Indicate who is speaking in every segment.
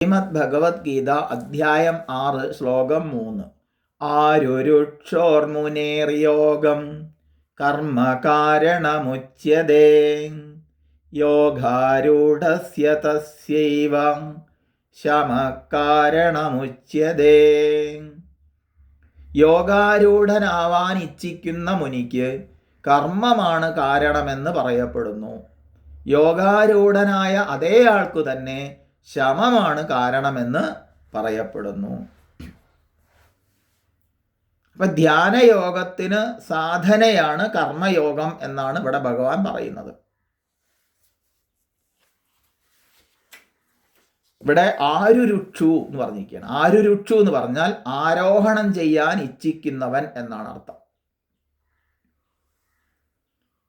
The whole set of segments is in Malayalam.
Speaker 1: ശ്രീമദ് ഭഗവത്ഗീത അധ്യായം 6 ശ്ലോകം 3. ആരുരുക്ഷോർമുനേർയോഗം കർമ്മകാരണമുച്യതേ യോഗാരൂഢസ്യ തസ്യൈവ ശമകാരണമുച്യതേ. യോഗാരൂഢനാവാൻ ഇച്ഛിക്കുന്ന മുനിക്ക് കർമ്മമാണ് കാരണമെന്ന് പറയപ്പെടുന്നു. യോഗാരൂഢനായ അതേ ആൾക്കു തന്നെ ശമമാണ് കാരണമെന്ന് പറയപ്പെടുന്നു. അപ്പൊ ധ്യാനയോഗത്തിന് സാധനയാണ് കർമ്മയോഗം എന്നാണ് ഇവിടെ ഭഗവാൻ പറയുന്നത്. ഇവിടെ ആരുരുക്ഷു എന്ന് പറഞ്ഞിരിക്കുകയാണ്. ആരുരുക്ഷു എന്ന് പറഞ്ഞാൽ ആരോഹണം ചെയ്യാൻ ഇച്ഛിക്കുന്നവൻ എന്നാണ് അർത്ഥം.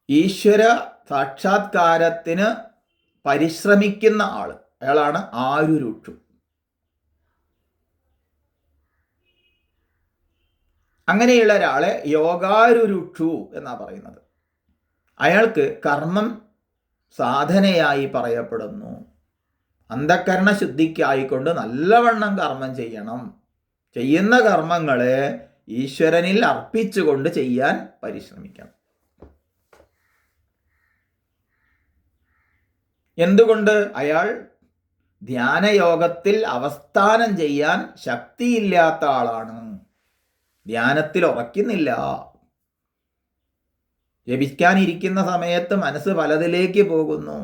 Speaker 1: ഈശ്വര സാക്ഷാത്കാരത്തിന് പരിശ്രമിക്കുന്ന ആള്, അയാളാണ് ആരുരുക്ഷു. അങ്ങനെയുള്ള ഒരാളെ യോഗാരുരുക്ഷു എന്നാ പറയുന്നത്. അയാൾക്ക് കർമ്മം സാധനയായി പറയപ്പെടുന്നു. അന്ധകരണ ശുദ്ധിക്കായിക്കൊണ്ട് നല്ലവണ്ണം കർമ്മം ചെയ്യണം. ചെയ്യുന്ന കർമ്മങ്ങളെ ഈശ്വരനിൽ അർപ്പിച്ചുകൊണ്ട് ചെയ്യാൻ പരിശ്രമിക്കണം. എന്തുകൊണ്ട്? അയാൾ ധ്യാനയോഗത്തിൽ അവസ്ഥാനം ചെയ്യാൻ ശക്തിയില്ലാത്ത ആളാണ്. ധ്യാനത്തിൽ ഉറക്കുന്നില്ല. ജപിക്കാനിരിക്കുന്ന സമയത്ത് മനസ്സ് പലതിലേക്ക് പോകുന്നു.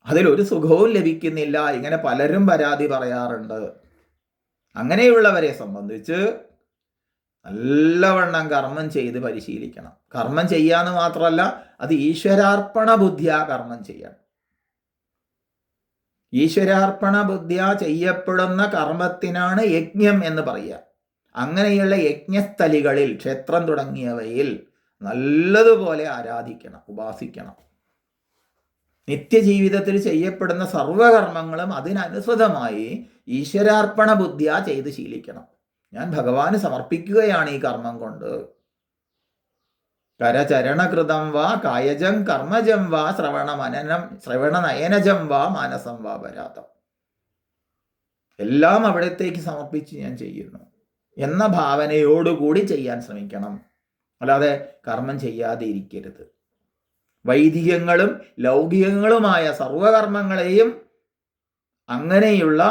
Speaker 1: അതിലൊരു സുഖവും ലഭിക്കുന്നില്ല. ഇങ്ങനെ പലരും പരാതി പറയാറുണ്ട്. അങ്ങനെയുള്ളവരെ സംബന്ധിച്ച് നല്ലവണ്ണം കർമ്മം ചെയ്ത് പരിശീലിക്കണം. കർമ്മം ചെയ്യാന്ന് മാത്രമല്ല, അത് ഈശ്വരാർപ്പണ ബുദ്ധിയാ കർമ്മം ചെയ്യണം. ഈശ്വരാർപ്പണ ബുദ്ധിയാ ചെയ്യപ്പെടുന്ന കർമ്മത്തിനാണ് യജ്ഞം എന്ന് പറയുക. അങ്ങനെയുള്ള യജ്ഞസ്ഥലികളിൽ, ക്ഷേത്രം തുടങ്ങിയവയിൽ നല്ലതുപോലെ ആരാധിക്കണം, ഉപാസിക്കണം. നിത്യജീവിതത്തിൽ ചെയ്യപ്പെടുന്ന സർവകർമ്മങ്ങളും അതിനനുസൃതമായി ഈശ്വരാർപ്പണ ബുദ്ധിയാ ചെയ്ത് ശീലിക്കണം. ഞാൻ ഭഗവാന് സമർപ്പിക്കുകയാണ് ഈ കർമ്മം കൊണ്ട്. കരചരണകൃതം വാ കായജം കർമ്മജം വാ ശ്രവണനയനജം വാ മാനസം വാ പരാതം. എല്ലാം അവിടത്തേക്ക് സമർപ്പിച്ച് ഞാൻ ചെയ്യുന്നു എന്ന ഭാവനയോടുകൂടി ചെയ്യാൻ ശ്രമിക്കണം. അല്ലാതെ കർമ്മം ചെയ്യാതെ ഇരിക്കരുത്. വൈദികങ്ങളും ലൗകികങ്ങളുമായ സർവകർമ്മങ്ങളെയും അങ്ങനെയുള്ള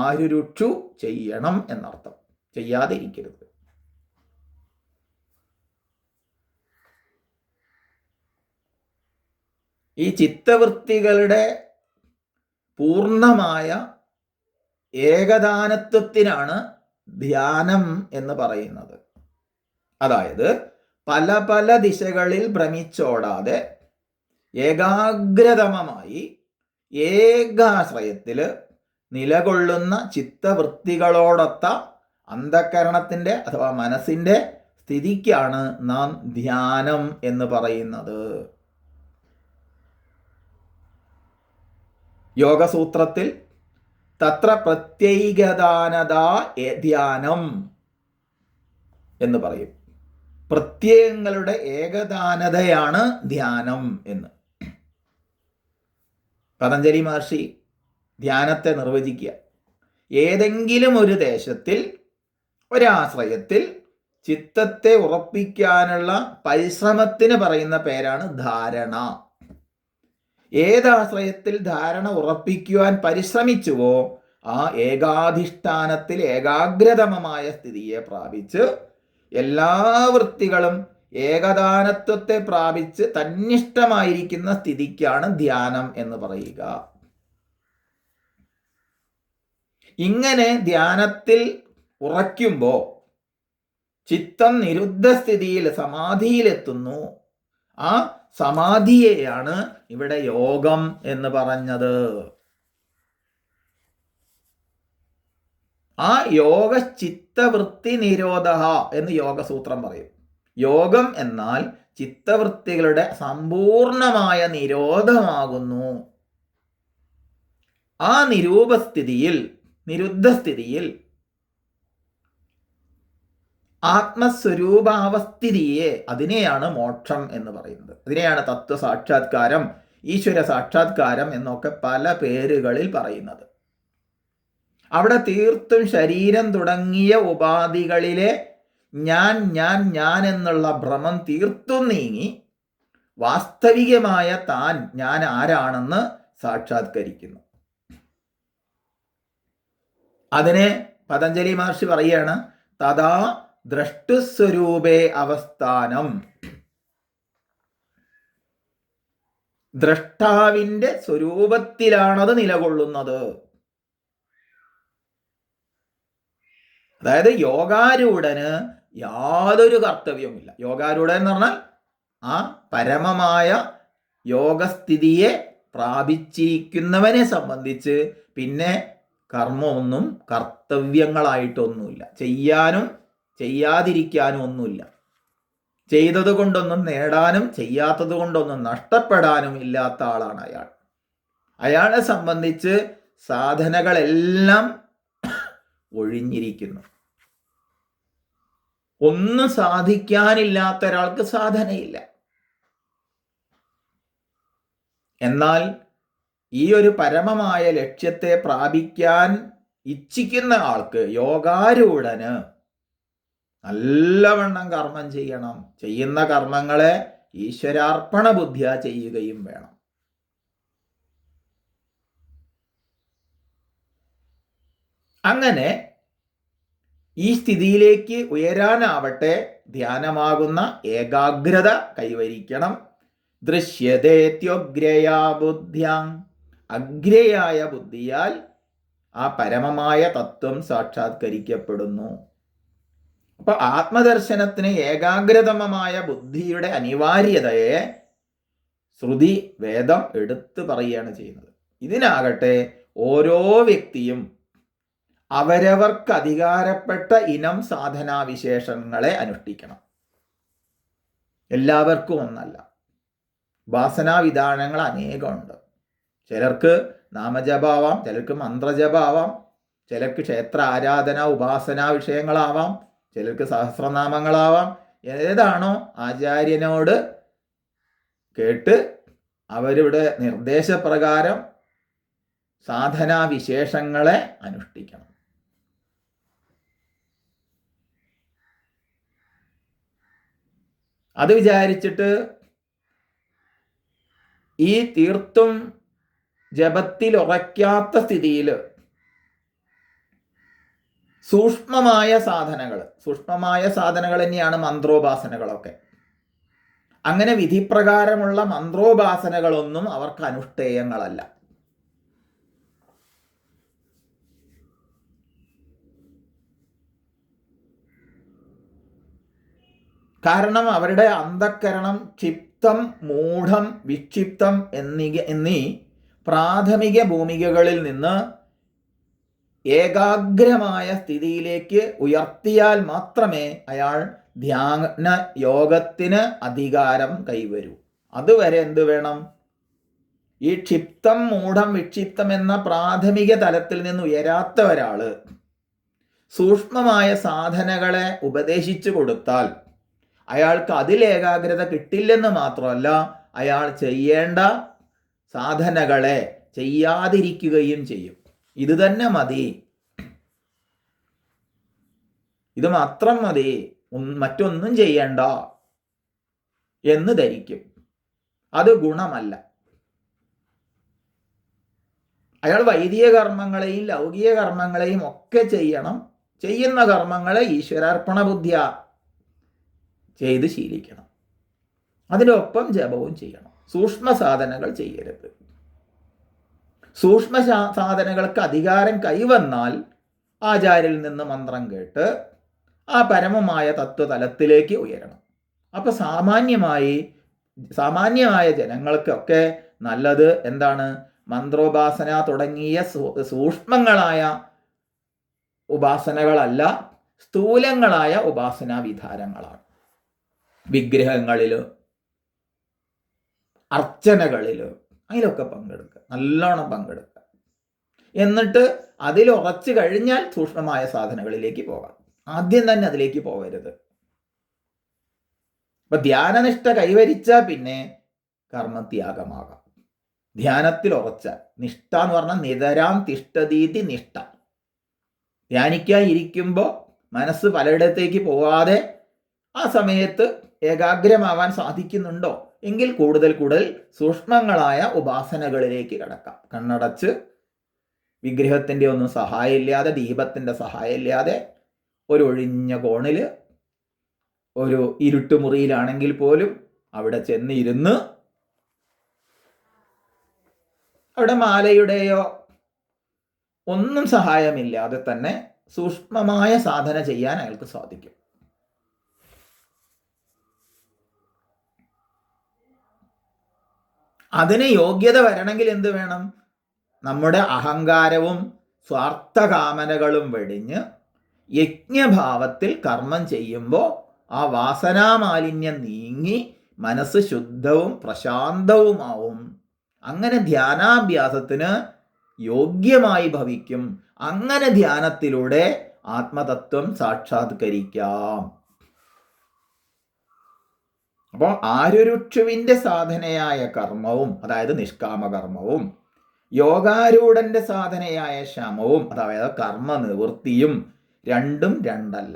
Speaker 1: ആരുരുക്ഷു ചെയ്യണം എന്നർത്ഥം. ചെയ്യാതെ ഇരിക്കരുത്. ഈ ചിത്തവൃത്തികളുടെ പൂർണ്ണമായ ഏകദാനത്വത്തിനാണ് ധ്യാനം എന്ന് പറയുന്നത്. അതായത് പല പല ദിശകളിൽ ഭ്രമിച്ചോടാതെ ഏകാഗ്രതമമായി ഏകാശ്രയത്തിൽ നിലകൊള്ളുന്ന ചിത്തവൃത്തികളോടൊത്ത അന്ധകരണത്തിൻ്റെ അഥവാ മനസ്സിൻ്റെ സ്ഥിതിക്കാണ് നാം ധ്യാനം എന്ന് പറയുന്നത്. യോഗസൂത്രത്തിൽ തത്ര പ്രത്യൈകദാനതാ ധ്യാനം എന്ന് പറയും. പ്രത്യയങ്ങളുടെ ഏകദാനതയാണ് ധ്യാനം എന്ന്. പതഞ്ജലി മഹർഷി ധ്യാനത്തെ നിർവചിക്കുക, ഏതെങ്കിലും ഒരു ദേശത്തിൽ ഒരാശ്രയത്തിൽ ചിത്തത്തെ ഉറപ്പിക്കാനുള്ള പരിശ്രമത്തിന് പറയുന്ന പേരാണ് ധാരണ. ഏതാശ്രയത്തിൽ ധാരണ ഉറപ്പിക്കുവാൻ പരിശ്രമിച്ചുവോ ആ ഏകാധിഷ്ഠാനത്തിൽ ഏകാഗ്രതമമായ സ്ഥിതിയെ പ്രാപിച്ച് എല്ലാ വൃത്തികളും ഏകദാനത്വത്തെ പ്രാപിച്ച് തന്നിഷ്ടമായിരിക്കുന്ന സ്ഥിതിക്കാണ് ധ്യാനം എന്ന് പറയുക. ഇങ്ങനെ ധ്യാനത്തിൽ ഉറയ്ക്കുമ്പോൾ ചിത്തം നിരുദ്ധ സ്ഥിതിയിൽ സമാധിയിലെത്തുന്നു. ആ സമാധിയെയാണ് ഇവിടെ യോഗം എന്ന് പറഞ്ഞത്. ആ യോഗ ചിത്തവൃത്തി നിരോധ എന്ന് യോഗസൂത്രം പറയും. യോഗം എന്നാൽ ചിത്തവൃത്തികളുടെ സമ്പൂർണമായ നിരോധമാകുന്നു. ആ നിരുദ്ധസ്ഥിതിയിൽ ആത്മസ്വരൂപാവസ്ഥിതിയെ, അതിനെയാണ് മോക്ഷം എന്ന് പറയുന്നത്. അതിനെയാണ് തത്വസാക്ഷാത്കാരം ഈശ്വര സാക്ഷാത്കാരം എന്നൊക്കെ പല പേരുകളിൽ പറയുന്നത്. അവിടെ തീർത്തും ശരീരം തുടങ്ങിയ ഉപാധികളിലെ ഞാൻ ഞാൻ ഞാൻ എന്നുള്ള ഭ്രമം തീർത്തും നീങ്ങി വാസ്തവികമായ താൻ ഞാൻ ആരാണെന്ന് സാക്ഷാത്കരിക്കുന്നു. അതിനെ പതഞ്ജലി മഹർഷി പറയുകയാണ്, തഥാ ദ്രഷ്ടുസ്വരൂപേ അവസ്ഥാനം. ദ്രഷ്ടാവിൻ്റെ സ്വരൂപത്തിലാണത് നിലകൊള്ളുന്നത്. അതായത് യോഗാരൂഢന് യാതൊരു കർത്തവ്യവുമില്ല. യോഗാരൂഢൻ എന്ന് പറഞ്ഞാൽ ആ പരമമായ യോഗസ്ഥിതിയെ പ്രാപിച്ചിരിക്കുന്നവനെ സംബന്ധിച്ച് പിന്നെ കർമ്മമൊന്നും കർത്തവ്യങ്ങളായിട്ടൊന്നുമില്ല. ചെയ്യാനും ചെയ്യാതിരിക്കാനും ഒന്നുമില്ല. ചെയ്തത് കൊണ്ടൊന്നും നേടാനും ചെയ്യാത്തത് കൊണ്ടൊന്നും നഷ്ടപ്പെടാനും ഇല്ലാത്ത ആളാണ് അയാൾ. അയാളെ സംബന്ധിച്ച് സാധനകളെല്ലാം ഒഴിഞ്ഞിരിക്കുന്നു. ഒന്നും സാധിക്കാനില്ലാത്ത ഒരാൾക്ക് സാധനയില്ല. എന്നാൽ ഈ ഒരു പരമമായ ലക്ഷ്യത്തെ പ്രാപിക്കാൻ ഇച്ഛിക്കുന്ന ആൾക്ക്, യോഗാരൂഢന്, നല്ലവണ്ണം കർമ്മം ചെയ്യണം. ചെയ്യുന്ന കർമ്മങ്ങളെ ഈശ്വരാർപ്പണ ബുദ്ധിയ ചെയ്യുകയും വേണം. അങ്ങനെ ഈ സ്ഥിതിയിലേക്ക് ഉയരാനാവട്ടെ ധ്യാനമാകുന്ന ഏകാഗ്രത കൈവരിക്കണം. ദൃശ്യതേത്യോഗ്രയാ ബുദ്ധ്യാം, അഗ്രയായ ബുദ്ധിയാൽ ആ പരമമായ തത്വം സാക്ഷാത്കരിക്കപ്പെടുന്നു. അപ്പൊ ആത്മദർശനത്തിന് ഏകാഗ്രതമമായ ബുദ്ധിയുടെ അനിവാര്യതയെ ശ്രുതി വേദം എടുത്തു പറയുകയാണ് ചെയ്യുന്നത്. ഇതിനാകട്ടെ ഓരോ വ്യക്തിയും അവരവർക്ക് അധികാരപ്പെട്ട ഇനം സാധനാവിശേഷങ്ങളെ അനുഷ്ഠിക്കണം. എല്ലാവർക്കും ഒന്നല്ല. ഉപാസനാവിധാനങ്ങൾ അനേകമുണ്ട്. ചിലർക്ക് നാമജപാവാം, ചിലർക്ക് മന്ത്രജപാവാം, ചിലർക്ക് ക്ഷേത്ര ആരാധന ഉപാസനാ വിഷയങ്ങളാവാം, ചിലർക്ക് സഹസ്രനാമങ്ങളാവാം. ഏതാണോ ആചാര്യനോട് കേട്ട് അവരുടെ നിർദ്ദേശപ്രകാരം സാധനാവിശേഷങ്ങളെ അനുഷ്ഠിക്കണം. അത് വിചാരിച്ചിട്ട് ഈ തീർത്തും ജപത്തിൽ ഉറയ്ക്കാത്ത സ്ഥിതിയിൽ സൂക്ഷ്മമായ സാധനകൾ തന്നെയാണ് മന്ത്രോപാസനകളൊക്കെ. അങ്ങനെ വിധിപ്രകാരമുള്ള മന്ത്രോപാസനകളൊന്നും അവർക്ക് അനുഷ്ഠേയങ്ങളല്ല. കാരണം അവരുടെ അന്ധക്കരണം ക്ഷിപ്തം, മൂഢം, വിക്ഷിപ്തം എന്നീ പ്രാഥമിക ഭൂമികകളിൽ നിന്ന് ഏകാഗ്രമായ സ്ഥിതിയിലേക്ക് ഉയർത്തിയാൽ മാത്രമേ അയാൾ ധ്യാന യോഗത്തിന് അധികാരം കൈവരൂ. അതുവരെ എന്ത് വേണം? ഈ ക്ഷിപ്തം, മൂഢം, വിക്ഷിപ്തം എന്ന പ്രാഥമിക തലത്തിൽ നിന്ന് ഉയരാത്ത ഒരാൾ സൂക്ഷ്മമായ സാധനകളെ ഉപദേശിച്ചു കൊടുത്താൽ അയാൾക്ക് അതിൽ ഏകാഗ്രത കിട്ടില്ലെന്ന് മാത്രമല്ല, അയാൾ ചെയ്യേണ്ട സാധനകളെ ചെയ്യാതിരിക്കുകയും ചെയ്യും. ഇത് തന്നെ മതി, ഇത് മാത്രം മതി, മറ്റൊന്നും ചെയ്യണ്ട എന്ന് ധരിക്കും. അത് ഗുണമല്ല. അയാൾ വൈദിക കർമ്മങ്ങളെയും ലൗകിക കർമ്മങ്ങളെയും ഒക്കെ ചെയ്യണം. ചെയ്യുന്ന കർമ്മങ്ങളെ ഈശ്വരാർപ്പണ ബുദ്ധിയ ചെയ്ത് ശീലിക്കണം. അതിനൊപ്പം ജപവും ചെയ്യണം. സൂക്ഷ്മ സാധനകൾ ചെയ്യരുത്. സൂക്ഷ്മ സാധനങ്ങൾക്ക് അധികാരം കൈവന്നാൽ ആചാര്യരിൽ നിന്ന് മന്ത്രം കേട്ട് ആ പരമമായ തത്വതലത്തിലേക്ക് ഉയരണം. അപ്പോൾ സാമാന്യമായ ജനങ്ങൾക്കൊക്കെ നല്ലത് എന്താണ്? മന്ത്രോപാസന തുടങ്ങിയ സൂക്ഷ്മങ്ങളായ ഉപാസനകളല്ല, സ്ഥൂലങ്ങളായ ഉപാസനാ വിധാനങ്ങളാണ്. വിഗ്രഹങ്ങളിൽ, അർച്ചനകളിൽ, അതിലൊക്കെ പങ്കെടുക്കുക, നല്ലോണം പങ്കെടുക്കുക. എന്നിട്ട് അതിൽ ഉറച്ചു കഴിഞ്ഞാൽ സൂക്ഷ്മമായ സാധനങ്ങളിലേക്ക് പോകാം. ആദ്യം തന്നെ അതിലേക്ക് പോകരുത്. അപ്പൊ ധ്യാനനിഷ്ഠ കൈവരിച്ചാൽ പിന്നെ കർമ്മത്യാഗമാകാം. ധ്യാനത്തിൽ ഉറച്ച, നിഷ്ഠ എന്ന് പറഞ്ഞാൽ നിതരാം തിഷ്ഠതീതി നിഷ്ഠ. ധ്യാനിക്കാതിരിക്കുമ്പോൾ മനസ്സ് പലയിടത്തേക്ക് പോവാതെ ആ സമയത്ത് ഏകാഗ്രമാവാൻ സാധിക്കുന്നുണ്ടോ എങ്കിൽ കൂടുതൽ കൂടുതൽ സൂക്ഷ്മങ്ങളായ ഉപാസനകളിലേക്ക് കടക്കാം. കണ്ണടച്ച് വിഗ്രഹത്തിൻ്റെ ഒന്നും സഹായമില്ലാതെ, ദീപത്തിൻ്റെ സഹായമില്ലാതെ, ഒരു ഒഴിഞ്ഞ കോണിൽ, ഒരു ഇരുട്ടുമുറിയിലാണെങ്കിൽ പോലും അവിടെ ചെന്നിരുന്ന് അവിടെ മാലയുടെയോ ഒന്നും സഹായമില്ലാതെ തന്നെ സൂക്ഷ്മമായ സാധന ചെയ്യാൻ അയാൾക്ക് സാധിക്കും. അതിന് യോഗ്യത വരണമെങ്കിൽ എന്ത് വേണം? നമ്മുടെ അഹങ്കാരവും സ്വാർത്ഥകാമനകളും വെടിഞ്ഞ് യജ്ഞഭാവത്തിൽ കർമ്മം ചെയ്യുമ്പോൾ ആ വാസനാമാലിന്യം നീങ്ങി മനസ്സ് ശുദ്ധവും പ്രശാന്തവുമാവും. അങ്ങനെ ധ്യാനാഭ്യാസത്തിന് യോഗ്യമായി ഭവിക്കും. അങ്ങനെ ധ്യാനത്തിലൂടെ ആത്മതത്വം സാക്ഷാത്കരിക്കാം. അപ്പോൾ ആരുരുക്ഷുവിൻ്റെ സാധനയായ കർമ്മവും, അതായത് നിഷ്കാമകർമ്മവും, യോഗാരൂഢൻ്റെ സാധനയായ ശമവും, അതായത് കർമ്മ നിവൃത്തിയും രണ്ടും രണ്ടല്ല.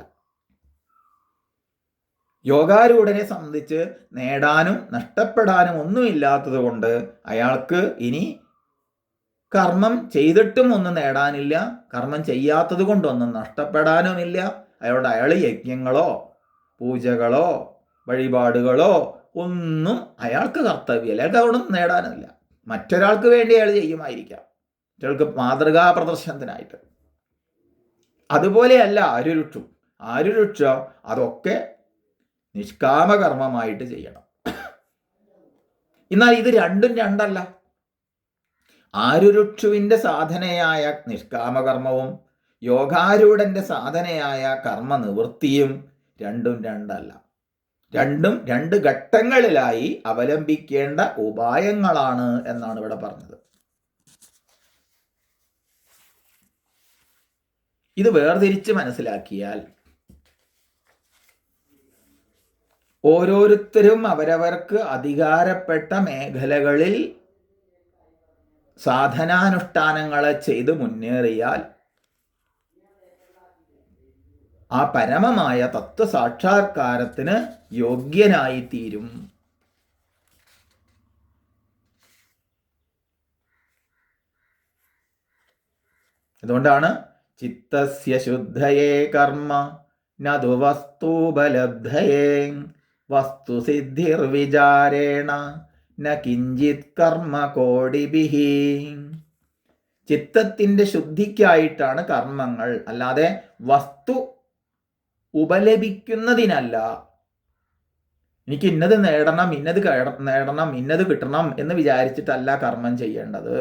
Speaker 1: യോഗാരൂഢനെ സംബന്ധിച്ച് നേടാനും നഷ്ടപ്പെടാനും ഒന്നുമില്ലാത്തത് കൊണ്ട് അയാൾക്ക് ഇനി കർമ്മം ചെയ്തിട്ടും ഒന്നും നേടാനില്ല, കർമ്മം ചെയ്യാത്തത് കൊണ്ടൊന്നും നഷ്ടപ്പെടാനുമില്ല. അയാൾ യജ്ഞങ്ങളോ പൂജകളോ വഴിപാടുകളോ ഒന്നും അയാൾക്ക് കർത്തവ്യമല്ല, അയാൾക്ക് അവിടെ നേടാനില്ല. മറ്റൊരാൾക്ക് വേണ്ടി അയാൾ ചെയ്യുമായിരിക്കാം, മറ്റൊരാൾക്ക് മാതൃകാ പ്രദർശനത്തിനായിട്ട്. അതുപോലെയല്ല ആരുരുക്ഷ അതൊക്കെ നിഷ്കാമകർമ്മമായിട്ട് ചെയ്യണം. എന്നാൽ ഇത് രണ്ടും രണ്ടല്ല. ആരുരുക്ഷുവിൻ്റെ സാധനയായ നിഷ്കാമകർമ്മവും യോഗാരൂഢൻ്റെ സാധനയായ കർമ്മ നിവൃത്തിയും രണ്ടും രണ്ടല്ല. രണ്ടും രണ്ട് ഘട്ടങ്ങളിലായി അവലംബിക്കേണ്ട ഉപായങ്ങളാണ് എന്നാണ് ഇവിടെ പറഞ്ഞത്. ഇത് വേർതിരിച്ച് മനസ്സിലാക്കിയാൽ ഓരോരുത്തരും അവരവർക്ക് അധികാരപ്പെട്ട മേഖലകളിൽ സാധനാനുഷ്ഠാനങ്ങളെ ചെയ്ത് മുന്നേറിയാൽ ആ പരമമായ തത്വസാക്ഷാത്കാരത്തിന് യോഗ്യനായിത്തീരും. അതുകൊണ്ടാണ് ചിത്തസ്യ ശുദ്ധയേ കർമ്മ നതു വസ്തുപലബ്ധയേ വസ്തുസിദ്ധിർവിചാരേണ ന കിഞ്ചിത് കർമ്മ കോടിഭിഹി. ചിത്തത്തിൻ്റെ ശുദ്ധിക്കായിട്ടാണ് കർമ്മങ്ങൾ, അല്ലാതെ വസ്തു ഉപലഭിക്കുന്നതിനല്ല. എനിക്ക് ഇന്നത് നേടണം, ഇന്നത് നേടണം, ഇന്നത് കിട്ടണം എന്ന് വിചാരിച്ചിട്ടല്ല കർമ്മം ചെയ്യേണ്ടത്.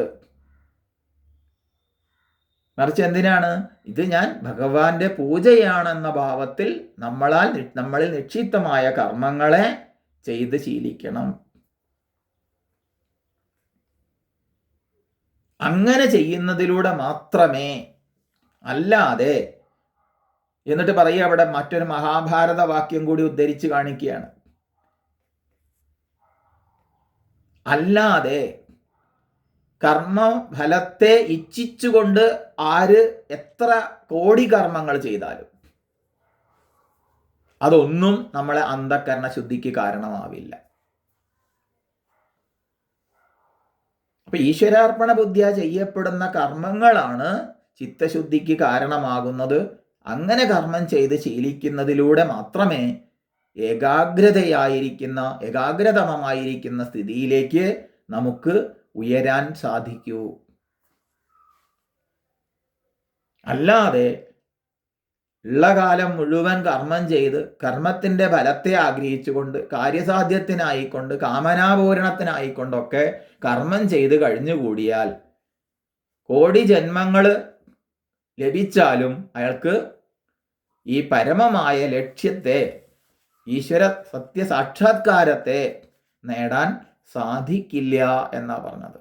Speaker 1: മറിച്ച് എന്തിനാണ്? ഇത് ഞാൻ ഭഗവാന്റെ പൂജയാണെന്ന ഭാവത്തിൽ നമ്മളിൽ നിക്ഷിപ്തമായ കർമ്മങ്ങളെ ചെയ്ത് ശീലിക്കണം. അങ്ങനെ ചെയ്യുന്നതിലൂടെ മാത്രമേ, അല്ലാതെ എന്നിട്ട് പറയുക, അവിടെ മറ്റൊരു മഹാഭാരത വാക്യം കൂടി ഉദ്ധരിച്ച് കാണിക്കുകയാണ്. അല്ലാതെ കർമ്മഫലത്തെ ഇച്ഛിച്ചുകൊണ്ട് ആര് എത്ര കോടി കർമ്മങ്ങൾ ചെയ്താലും അതൊന്നും നമ്മളെ അന്ധകരണ ശുദ്ധിക്ക് കാരണമാവില്ല. അപ്പൊ ഈശ്വരാർപ്പണ ബുദ്ധിയ ചെയ്യപ്പെടുന്ന കർമ്മങ്ങളാണ് ചിത്തശുദ്ധിക്ക് കാരണമാകുന്നത്. അങ്ങനെ കർമ്മം ചെയ്ത് ശീലിക്കുന്നതിലൂടെ മാത്രമേ ഏകാഗ്രതമമായിരിക്കുന്ന സ്ഥിതിയിലേക്ക് നമുക്ക് ഉയരാൻ സാധിക്കൂ. അല്ലാതെ ഉള്ള കാലം മുഴുവൻ കർമ്മം ചെയ്ത് കർമ്മത്തിൻ്റെ ഫലത്തെ ആഗ്രഹിച്ചുകൊണ്ട്, കാര്യസാധ്യത്തിനായിക്കൊണ്ട്, കാമനാപൂരണത്തിനായിക്കൊണ്ടൊക്കെ കർമ്മം ചെയ്ത് കഴിഞ്ഞുകൂടിയാൽ കോടി ജന്മങ്ങൾ ലഭിച്ചാലും അയാൾക്ക് ഈ പരമമായ ലക്ഷ്യത്തെ, ഈശ്വര സത്യസാക്ഷാത്കാരത്തെ നേടാൻ സാധിക്കില്ല എന്നാണ് പറഞ്ഞത്.